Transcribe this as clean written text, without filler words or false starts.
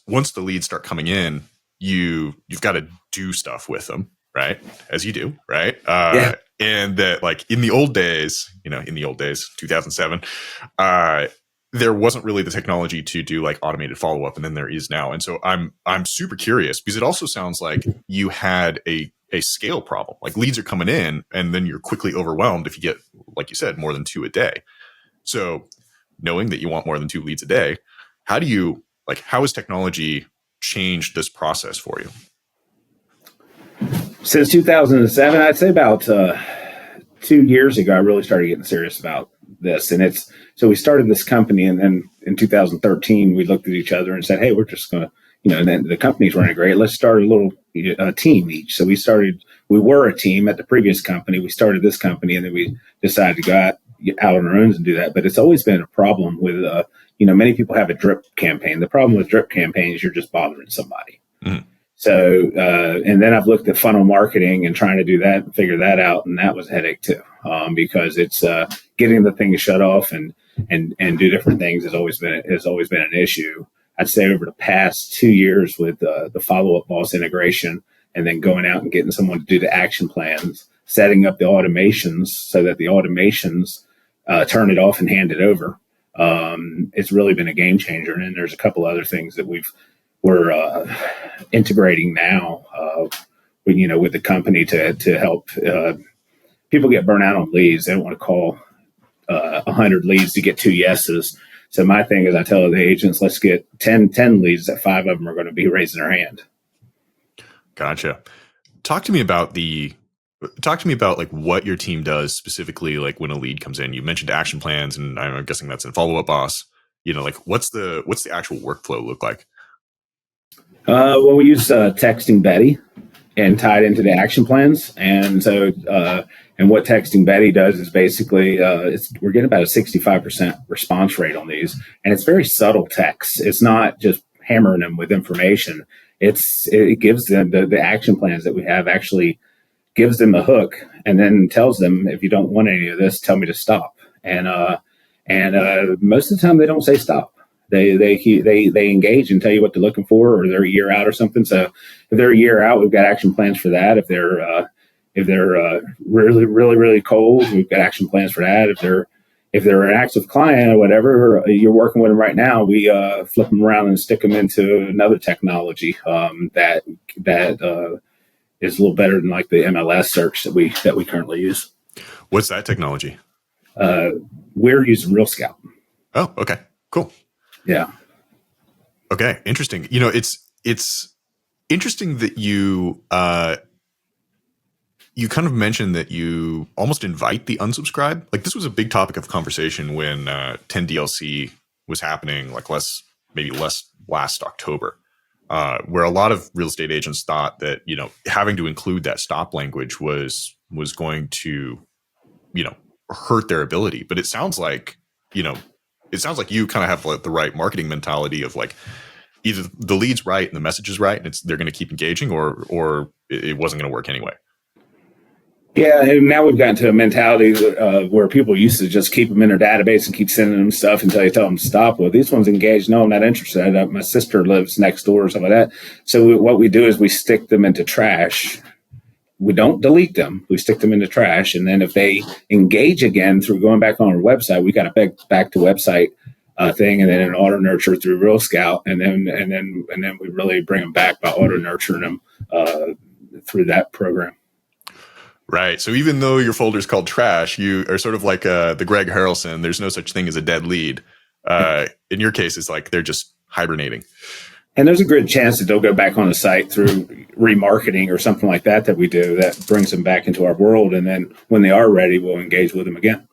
once the leads start coming in, you've got to do stuff with them, right? As you do, right? Yeah. And that, like, in the old days, 2007, there wasn't really the technology to do like automated follow-up, and then there is now. And so I'm super curious, because it also sounds like you had a scale problem. Like, leads are coming in and then you're quickly overwhelmed if you get, like you said, more than 2 a day. So knowing that you want more than 2 leads a day, how has technology changed this process for you? Since 2007, I'd say about 2 years ago, I really started getting serious about this. And so we started this company, and then in 2013, we looked at each other and said, hey, we're just going to, and then the company's running great. Let's start a little team each. So we were a team at the previous company. We started this company, and then we decided to go out on our own and do that. But it's always been a problem with, many people have a drip campaign. The problem with drip campaigns, you're just bothering somebody. Mm-hmm. So, and then I've looked at funnel marketing and trying to do that and figure that out. And that was a headache too, because it's getting the thing to shut off and do different things has always been an issue. I'd say over the past 2 years with the Follow Up Boss integration, and then going out and getting someone to do the action plans, setting up the automations so that the automations turn it off and hand it over. It's really been a game changer. And then there's a couple other things that we're integrating now, with the company to help people get burnt out on leads. They don't want to call 100 leads to get 2 yeses. So my thing is, I tell the agents, let's get 10 leads that 5 of them are going to be raising their hand. Gotcha. Talk to me about like what your team does specifically, like when a lead comes in. You mentioned action plans, and I'm guessing that's in Follow Up Boss. Like what's the actual workflow look like? Well, we use Texting Betty and tie it into the action plans. And so, and what Texting Betty does is basically, we're getting about a 65% response rate on these. And it's very subtle text. It's not just hammering them with information. It gives them the action plans that we have, actually gives them a hook, and then tells them, if you don't want any of this, tell me to stop. And most of the time they don't say stop. They engage and tell you what they're looking for, or they're a year out or something. So if they're a year out, we've got action plans for that. If they're really, really, really cold, we've got action plans for that. If they're an active client or whatever, you're working with them right now, we flip them around and stick them into another technology that is a little better than like the MLS search that we currently use. What's that technology? We're using Real Scout. Oh, okay, cool. Yeah. Okay. Interesting. It's interesting that you kind of mentioned that you almost invite the unsubscribe. Like, this was a big topic of conversation when 10DLC was happening, like maybe less last October, where a lot of real estate agents thought that, having to include that stop language was going to, hurt their ability. But it sounds like you kind of have like the right marketing mentality of like, either the lead's right and the message is right and they're going to keep engaging, or it wasn't going to work anyway. Yeah, and now we've gotten to a mentality where people used to just keep them in their database and keep sending them stuff until you tell them to stop. Well, these ones engaged. No, I'm not interested. My sister lives next door or something like that. So what we do is we stick them into trash. We don't delete them. We stick them into trash. And then if they engage again through going back on our website, we got a back to website thing, and then an auto nurture through Real Scout. And then we really bring them back by auto nurturing them through that program. Right. So even though your folder is called trash, you are sort of like the Greg Harrelson. There's no such thing as a dead lead. In your case, it's like they're just hibernating. And there's a good chance that they'll go back on the site through remarketing or something like that we do that brings them back into our world. And then when they are ready, we'll engage with them again.